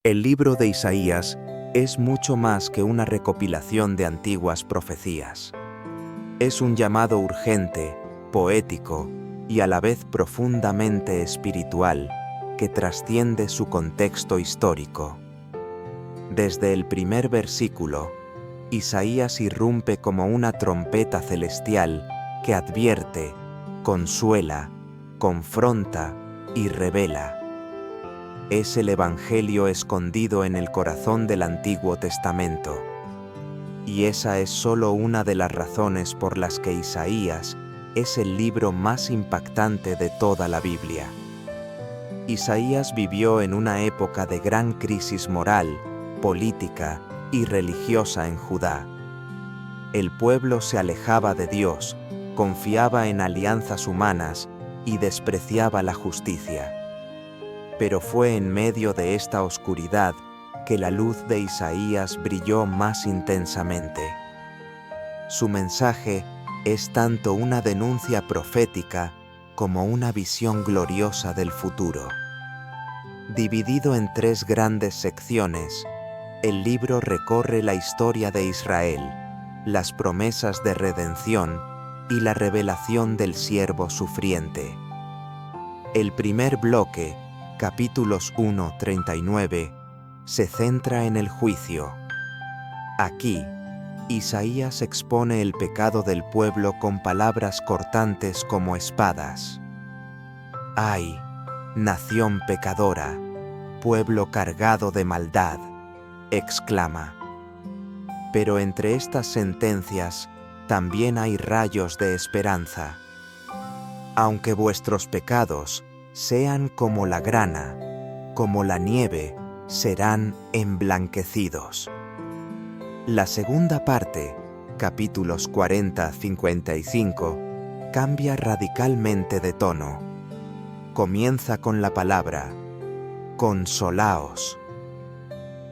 El libro de Isaías es mucho más que una recopilación de antiguas profecías. Es un llamado urgente, poético y a la vez profundamente espiritual que trasciende su contexto histórico. Desde el primer versículo, Isaías irrumpe como una trompeta celestial que advierte, consuela, confronta y revela. Es el Evangelio escondido en el corazón del Antiguo Testamento. Y esa es solo una de las razones por las que Isaías es el libro más impactante de toda la Biblia. Isaías vivió en una época de gran crisis moral, política y religiosa en Judá. El pueblo se alejaba de Dios, confiaba en alianzas humanas y despreciaba la justicia. Pero fue en medio de esta oscuridad que la luz de Isaías brilló más intensamente. Su mensaje es tanto una denuncia profética como una visión gloriosa del futuro. Dividido en 3 grandes secciones, el libro recorre la historia de Israel, las promesas de redención y la revelación del siervo sufriente. El primer bloque, capítulos 1-39, se centra en el juicio. Aquí, Isaías expone el pecado del pueblo con palabras cortantes como espadas. ¡Ay, nación pecadora, pueblo cargado de maldad!, exclama. Pero entre estas sentencias también hay rayos de esperanza. Aunque vuestros pecados sean como la grana, como la nieve, serán emblanquecidos. La segunda parte, capítulos 40-55, cambia radicalmente de tono. Comienza con la palabra consolaos.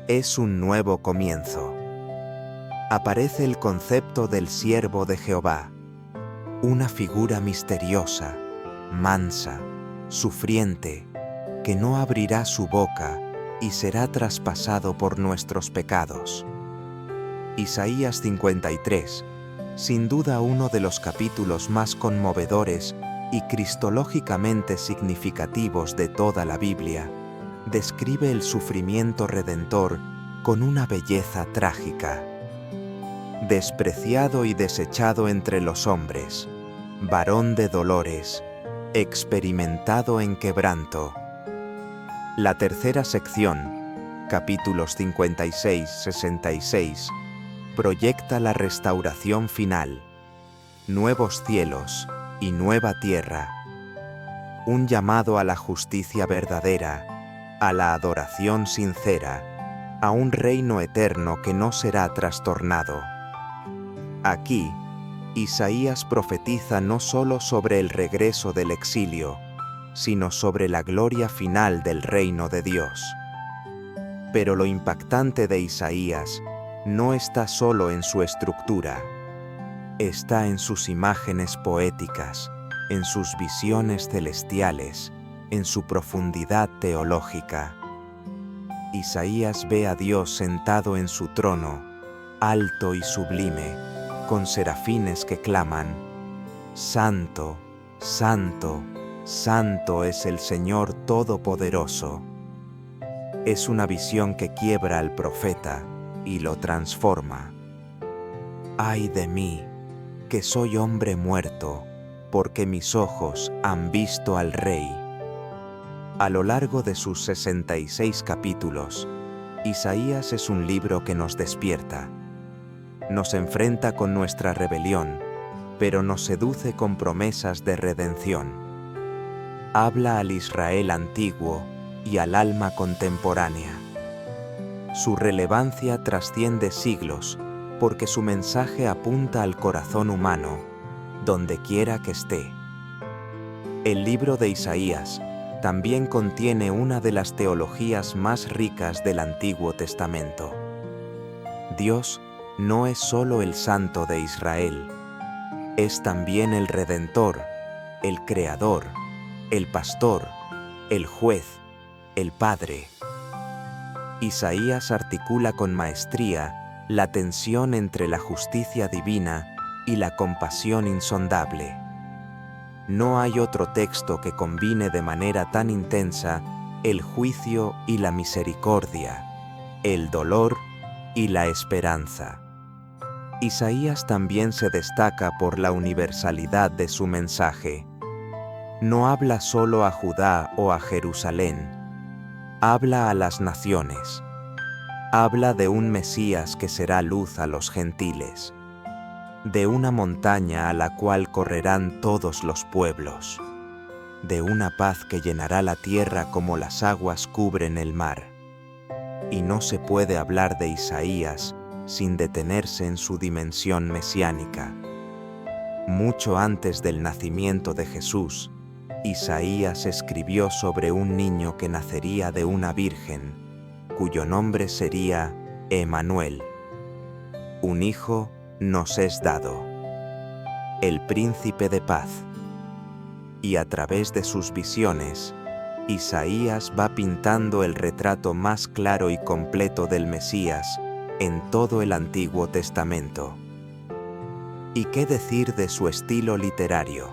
Es un nuevo comienzo. Aparece el concepto del siervo de Jehová, una figura misteriosa, mansa, sufriente, que no abrirá su boca y será traspasado por nuestros pecados. Isaías 53, sin duda uno de los capítulos más conmovedores y cristológicamente significativos de toda la Biblia, describe el sufrimiento redentor con una belleza trágica. Despreciado y desechado entre los hombres, varón de dolores, experimentado en quebranto. La tercera sección, capítulos 56-66, proyecta la restauración final, nuevos cielos y nueva tierra, un llamado a la justicia verdadera, a la adoración sincera, a un reino eterno que no será trastornado. Aquí, Isaías profetiza no solo sobre el regreso del exilio, sino sobre la gloria final del reino de Dios. Pero lo impactante de Isaías no está solo en su estructura, está en sus imágenes poéticas, en sus visiones celestiales, en su profundidad teológica. Isaías ve a Dios sentado en su trono, alto y sublime, con serafines que claman: Santo, Santo, Santo es el Señor Todopoderoso. Es una visión que quiebra al profeta y lo transforma. ¡Ay de mí, que soy hombre muerto, porque mis ojos han visto al Rey! A lo largo de sus 66 capítulos, Isaías es un libro que nos despierta. Nos enfrenta con nuestra rebelión, pero nos seduce con promesas de redención. Habla al Israel antiguo y al alma contemporánea. Su relevancia trasciende siglos, porque su mensaje apunta al corazón humano, donde quiera que esté. El libro de Isaías también contiene una de las teologías más ricas del Antiguo Testamento. Dios no es solo el Santo de Israel, es también el Redentor, el Creador, el Pastor, el Juez, el Padre. Isaías articula con maestría la tensión entre la justicia divina y la compasión insondable. No hay otro texto que combine de manera tan intensa el juicio y la misericordia, el dolor y la esperanza. Isaías también se destaca por la universalidad de su mensaje. No habla solo a Judá o a Jerusalén, habla a las naciones. Habla de un Mesías que será luz a los gentiles, de una montaña a la cual correrán todos los pueblos, de una paz que llenará la tierra como las aguas cubren el mar. Y no se puede hablar de Isaías sin detenerse en su dimensión mesiánica. Mucho antes del nacimiento de Jesús, Isaías escribió sobre un niño que nacería de una virgen, cuyo nombre sería Emanuel. Un hijo nos es dado, el príncipe de paz. Y a través de sus visiones, Isaías va pintando el retrato más claro y completo del Mesías en todo el Antiguo Testamento. ¿Y qué decir de su estilo literario?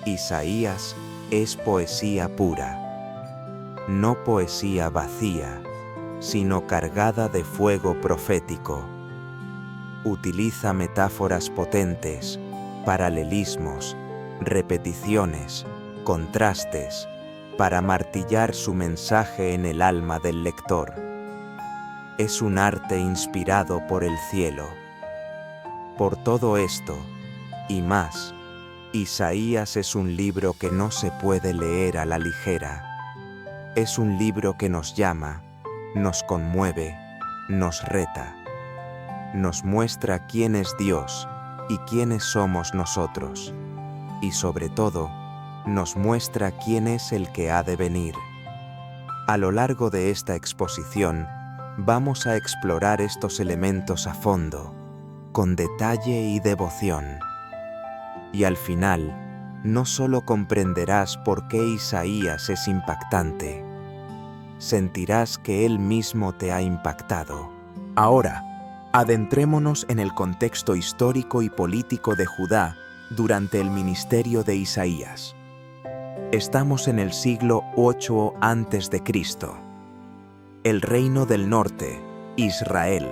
Isaías es poesía pura, no poesía vacía, sino cargada de fuego profético. Utiliza metáforas potentes, paralelismos, repeticiones, contrastes, para martillar su mensaje en el alma del lector. Es un arte inspirado por el cielo. Por todo esto, y más, Isaías es un libro que no se puede leer a la ligera. Es un libro que nos llama, nos conmueve, nos reta. Nos muestra quién es Dios y quiénes somos nosotros. Y sobre todo, nos muestra quién es el que ha de venir. A lo largo de esta exposición, vamos a explorar estos elementos a fondo, con detalle y devoción. Y al final, no solo comprenderás por qué Isaías es impactante, sentirás que él mismo te ha impactado. Ahora, adentrémonos en el contexto histórico y político de Judá durante el ministerio de Isaías. Estamos en el siglo 8 a.C. El reino del norte, Israel,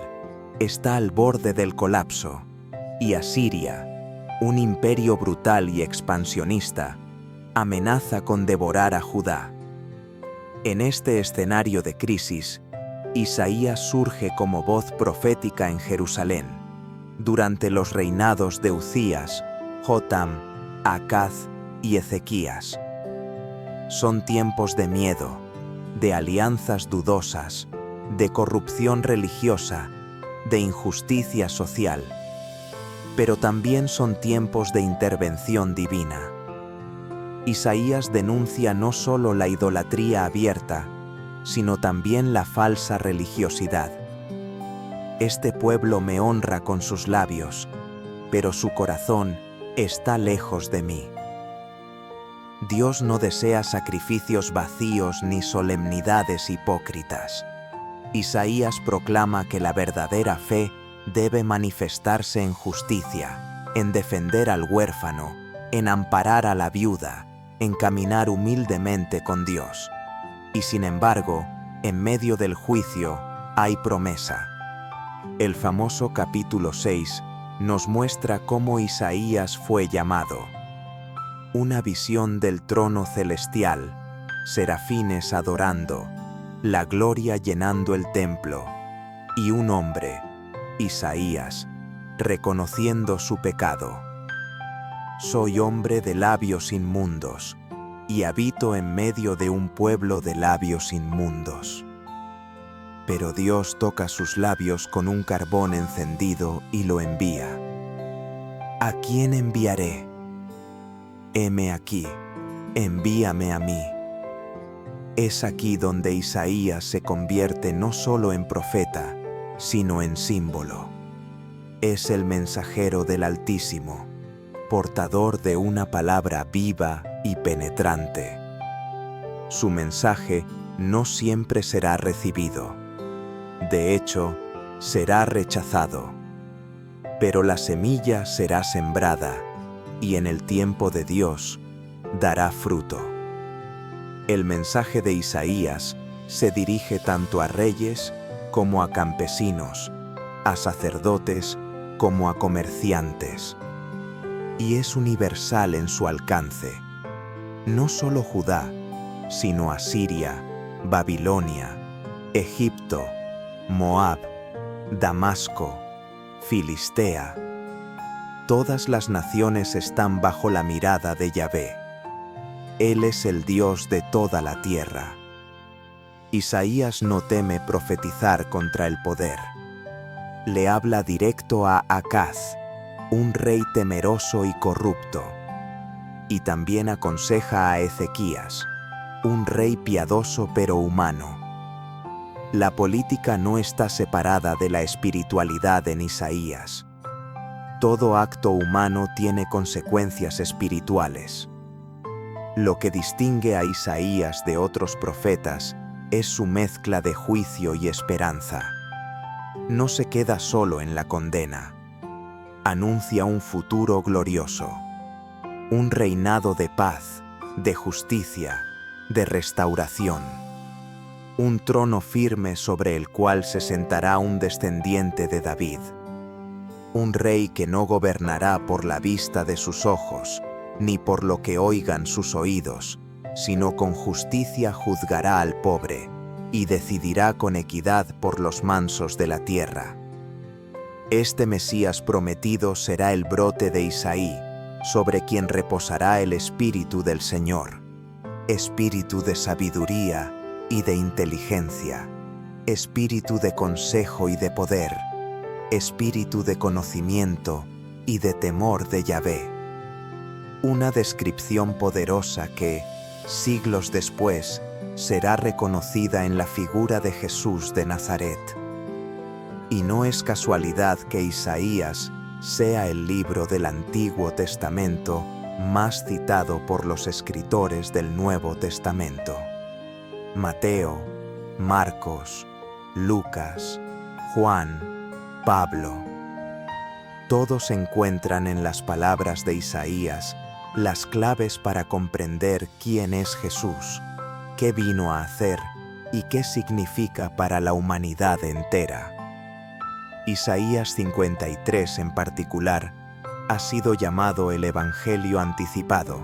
está al borde del colapso, y Asiria, un imperio brutal y expansionista, amenaza con devorar a Judá. En este escenario de crisis, Isaías surge como voz profética en Jerusalén, durante los reinados de Uzías, Jotam, Acaz y Ezequías. Son tiempos de miedo, de alianzas dudosas, de corrupción religiosa, de injusticia social. Pero también son tiempos de intervención divina. Isaías denuncia no solo la idolatría abierta, sino también la falsa religiosidad. Este pueblo me honra con sus labios, pero su corazón está lejos de mí. Dios no desea sacrificios vacíos ni solemnidades hipócritas. Isaías proclama que la verdadera fe debe manifestarse en justicia, en defender al huérfano, en amparar a la viuda, en caminar humildemente con Dios. Y sin embargo, en medio del juicio hay promesa. El famoso capítulo 6 nos muestra cómo Isaías fue llamado. Una visión del trono celestial, serafines adorando, la gloria llenando el templo, y un hombre, Isaías, reconociendo su pecado. Soy hombre de labios inmundos, y habito en medio de un pueblo de labios inmundos. Pero Dios toca sus labios con un carbón encendido y lo envía. ¿A quién enviaré? Heme aquí, envíame a mí. Es aquí donde Isaías se convierte no solo en profeta, sino en símbolo. Es el mensajero del Altísimo, portador de una palabra viva y penetrante. Su mensaje no siempre será recibido. De hecho, será rechazado. Pero la semilla será sembrada, y en el tiempo de Dios dará fruto. El mensaje de Isaías se dirige tanto a reyes como a campesinos, a sacerdotes como a comerciantes. Y es universal en su alcance. No solo Judá, sino Asiria, Babilonia, Egipto, Moab, Damasco, Filistea. Todas las naciones están bajo la mirada de Yahvé. Él es el Dios de toda la tierra. Isaías no teme profetizar contra el poder. Le habla directo a Acaz, un rey temeroso y corrupto. Y también aconseja a Ezequías, un rey piadoso pero humano. La política no está separada de la espiritualidad en Isaías. Todo acto humano tiene consecuencias espirituales. Lo que distingue a Isaías de otros profetas es su mezcla de juicio y esperanza. No se queda solo en la condena. Anuncia un futuro glorioso, un reinado de paz, de justicia, de restauración. Un trono firme sobre el cual se sentará un descendiente de David. Un rey que no gobernará por la vista de sus ojos, ni por lo que oigan sus oídos, sino con justicia juzgará al pobre, y decidirá con equidad por los mansos de la tierra. Este Mesías prometido será el brote de Isaí, sobre quien reposará el Espíritu del Señor, Espíritu de sabiduría y de inteligencia, Espíritu de consejo y de poder, Espíritu de conocimiento y de temor de Yahvé. Una descripción poderosa que, siglos después, será reconocida en la figura de Jesús de Nazaret. Y no es casualidad que Isaías sea el libro del Antiguo Testamento más citado por los escritores del Nuevo Testamento. Mateo, Marcos, Lucas, Juan, Pablo. Todos encuentran en las palabras de Isaías las claves para comprender quién es Jesús, qué vino a hacer y qué significa para la humanidad entera. Isaías 53 en particular ha sido llamado el Evangelio anticipado,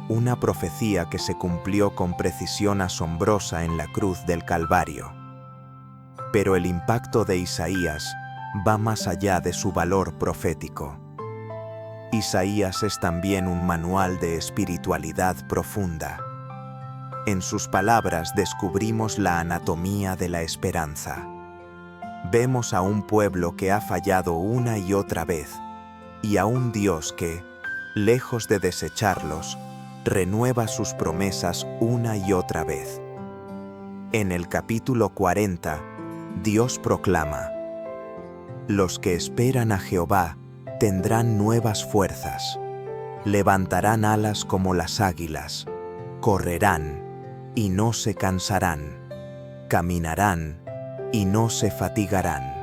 una profecía que se cumplió con precisión asombrosa en la cruz del Calvario. Pero el impacto de Isaías va más allá de su valor profético. Isaías es también un manual de espiritualidad profunda. En sus palabras descubrimos la anatomía de la esperanza. Vemos a un pueblo que ha fallado una y otra vez, y a un Dios que, lejos de desecharlos, renueva sus promesas una y otra vez. En el capítulo 40, Dios proclama: los que esperan a Jehová tendrán nuevas fuerzas, levantarán alas como las águilas, correrán y no se cansarán, caminarán y no se fatigarán.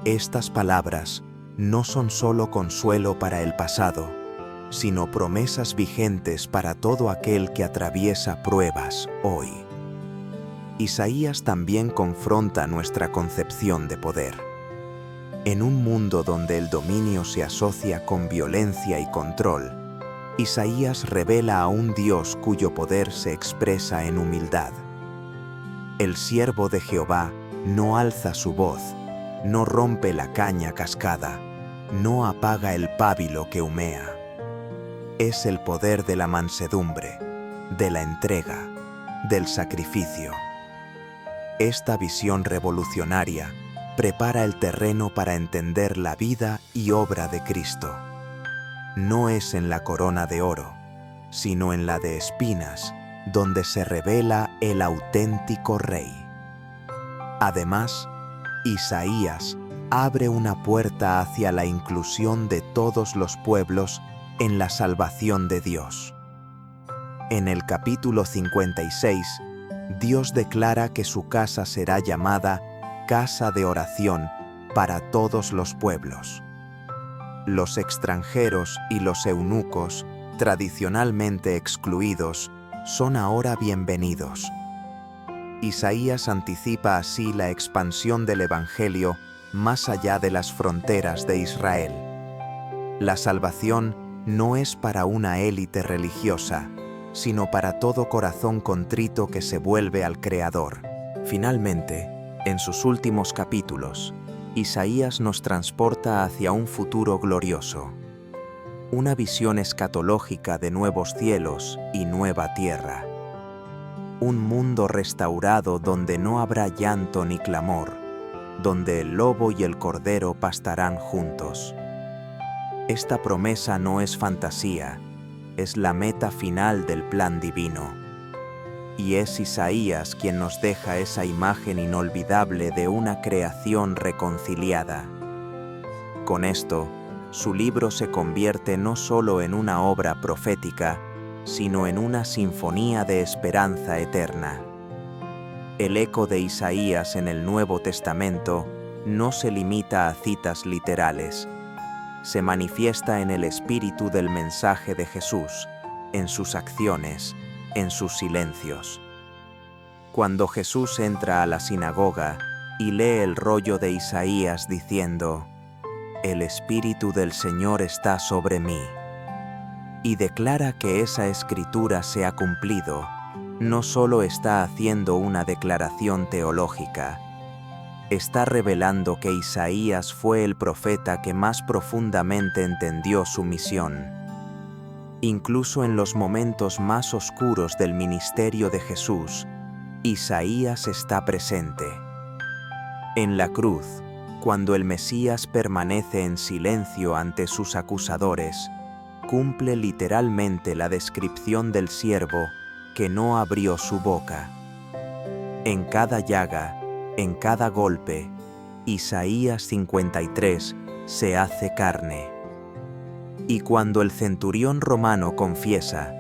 Estas palabras no son solo consuelo para el pasado, sino promesas vigentes para todo aquel que atraviesa pruebas hoy. Isaías también confronta nuestra concepción de poder. En un mundo donde el dominio se asocia con violencia y control, Isaías revela a un Dios cuyo poder se expresa en humildad. El siervo de Jehová no alza su voz, no rompe la caña cascada, no apaga el pábilo que humea. Es el poder de la mansedumbre, de la entrega, del sacrificio. Esta visión revolucionaria prepara el terreno para entender la vida y obra de Cristo. No es en la corona de oro, sino en la de espinas, donde se revela el auténtico Rey. Además, Isaías abre una puerta hacia la inclusión de todos los pueblos en la salvación de Dios. En el capítulo 56, Dios declara que su casa será llamada casa de oración para todos los pueblos. Los extranjeros y los eunucos, tradicionalmente excluidos, son ahora bienvenidos. Isaías anticipa así la expansión del Evangelio más allá de las fronteras de Israel. La salvación no es para una élite religiosa, sino para todo corazón contrito que se vuelve al Creador. Finalmente, en sus últimos capítulos, Isaías nos transporta hacia un futuro glorioso, una visión escatológica de nuevos cielos y nueva tierra, un mundo restaurado donde no habrá llanto ni clamor, donde el lobo y el cordero pastarán juntos. Esta promesa no es fantasía, es la meta final del plan divino. Y es Isaías quien nos deja esa imagen inolvidable de una creación reconciliada. Con esto, su libro se convierte no solo en una obra profética, sino en una sinfonía de esperanza eterna. El eco de Isaías en el Nuevo Testamento no se limita a citas literales. Se manifiesta en el espíritu del mensaje de Jesús, en sus acciones, en sus silencios. Cuando Jesús entra a la sinagoga y lee el rollo de Isaías diciendo: «El Espíritu del Señor está sobre mí», y declara que esa escritura se ha cumplido, no solo está haciendo una declaración teológica, está revelando que Isaías fue el profeta que más profundamente entendió su misión. Incluso en los momentos más oscuros del ministerio de Jesús, Isaías está presente. En la cruz, cuando el Mesías permanece en silencio ante sus acusadores, cumple literalmente la descripción del siervo que no abrió su boca. En cada llaga, en cada golpe, Isaías 53 se hace carne. Y cuando el centurión romano confiesa,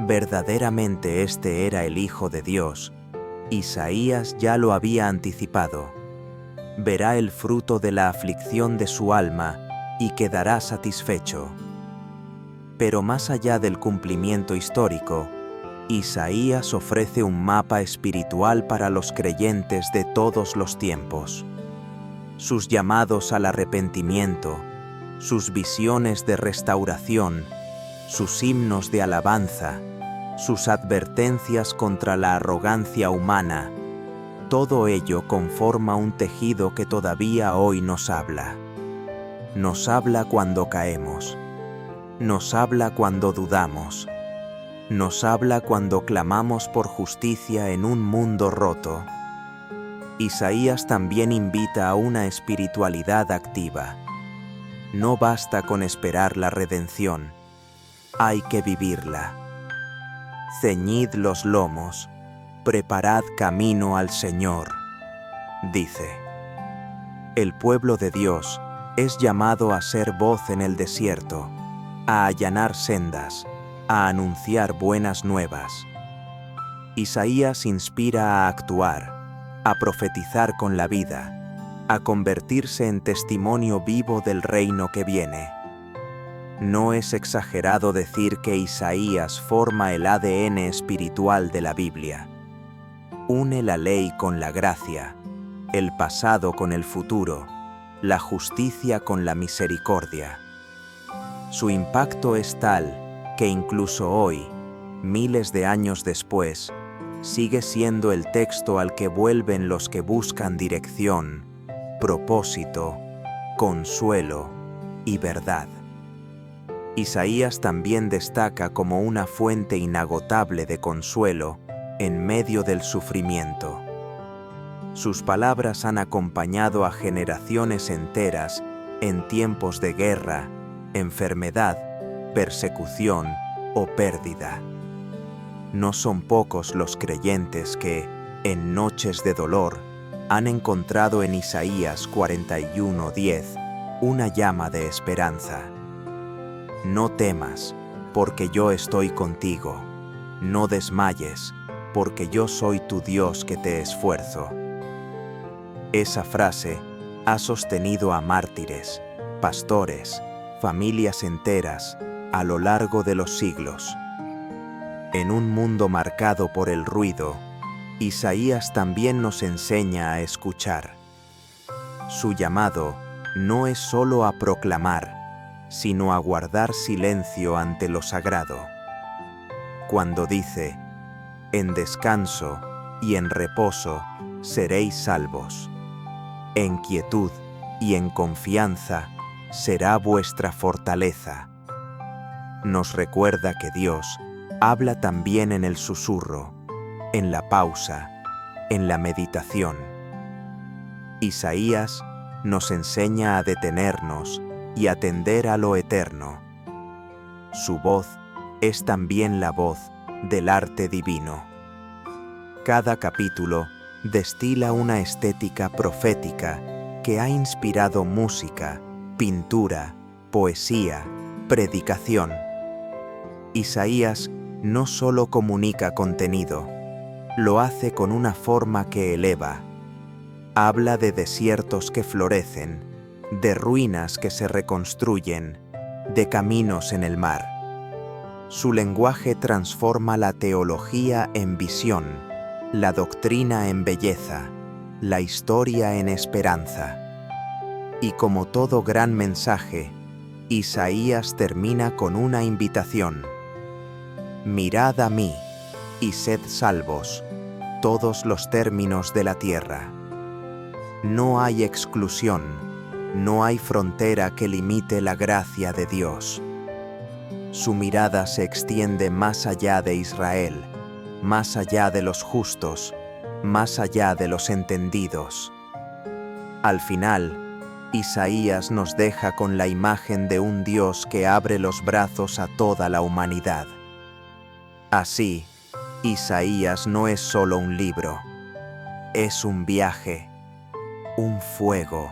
verdaderamente este era el Hijo de Dios, Isaías ya lo había anticipado. Verá el fruto de la aflicción de su alma y quedará satisfecho. Pero más allá del cumplimiento histórico, Isaías ofrece un mapa espiritual para los creyentes de todos los tiempos. Sus llamados al arrepentimiento, sus visiones de restauración, sus himnos de alabanza, sus advertencias contra la arrogancia humana, todo ello conforma un tejido que todavía hoy nos habla. Nos habla cuando caemos, nos habla cuando dudamos, nos habla cuando clamamos por justicia en un mundo roto. Isaías también invita a una espiritualidad activa. No basta con esperar la redención, hay que vivirla. Ceñid los lomos, preparad camino al Señor, dice. El pueblo de Dios es llamado a ser voz en el desierto, a allanar sendas, a anunciar buenas nuevas. Isaías inspira a actuar, a profetizar con la vida, a convertirse en testimonio vivo del reino que viene. No es exagerado decir que Isaías forma el ADN espiritual de la Biblia. Une la ley con la gracia, el pasado con el futuro, la justicia con la misericordia. Su impacto es tal que incluso hoy, miles de años después, sigue siendo el texto al que vuelven los que buscan dirección, propósito, consuelo y verdad. Isaías también destaca como una fuente inagotable de consuelo en medio del sufrimiento. Sus palabras han acompañado a generaciones enteras en tiempos de guerra, enfermedad, persecución o pérdida. No son pocos los creyentes que, en noches de dolor, han encontrado en Isaías 41:10 una llama de esperanza. No temas, porque yo estoy contigo. No desmayes, porque yo soy tu Dios que te esfuerzo. Esa frase ha sostenido a mártires, pastores, familias enteras a lo largo de los siglos. En un mundo marcado por el ruido, Isaías también nos enseña a escuchar. Su llamado no es solo a proclamar, sino a guardar silencio ante lo sagrado. Cuando dice, en descanso y en reposo seréis salvos. En quietud y en confianza será vuestra fortaleza. Nos recuerda que Dios habla también en el susurro, en la pausa, en la meditación. Isaías nos enseña a detenernos y atender a lo eterno. Su voz es también la voz del arte divino. Cada capítulo destila una estética profética que ha inspirado música, pintura, poesía, predicación. Isaías no solo comunica contenido, lo hace con una forma que eleva. Habla de desiertos que florecen, de ruinas que se reconstruyen, de caminos en el mar. Su lenguaje transforma la teología en visión, la doctrina en belleza, la historia en esperanza. Y como todo gran mensaje, Isaías termina con una invitación. Mirad a mí, y sed salvos, todos los términos de la tierra. No hay exclusión, no hay frontera que limite la gracia de Dios. Su mirada se extiende más allá de Israel, más allá de los justos, más allá de los entendidos. Al final, Isaías nos deja con la imagen de un Dios que abre los brazos a toda la humanidad. Así, Isaías no es solo un libro, es un viaje, un fuego,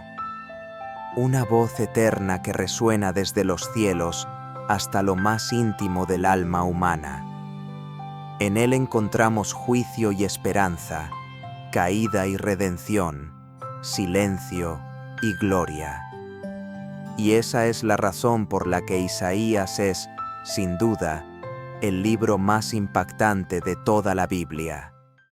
una voz eterna que resuena desde los cielos hasta lo más íntimo del alma humana. En él encontramos juicio y esperanza, caída y redención, silencio y gloria. Y esa es la razón por la que Isaías es, sin duda, el libro más impactante de toda la Biblia.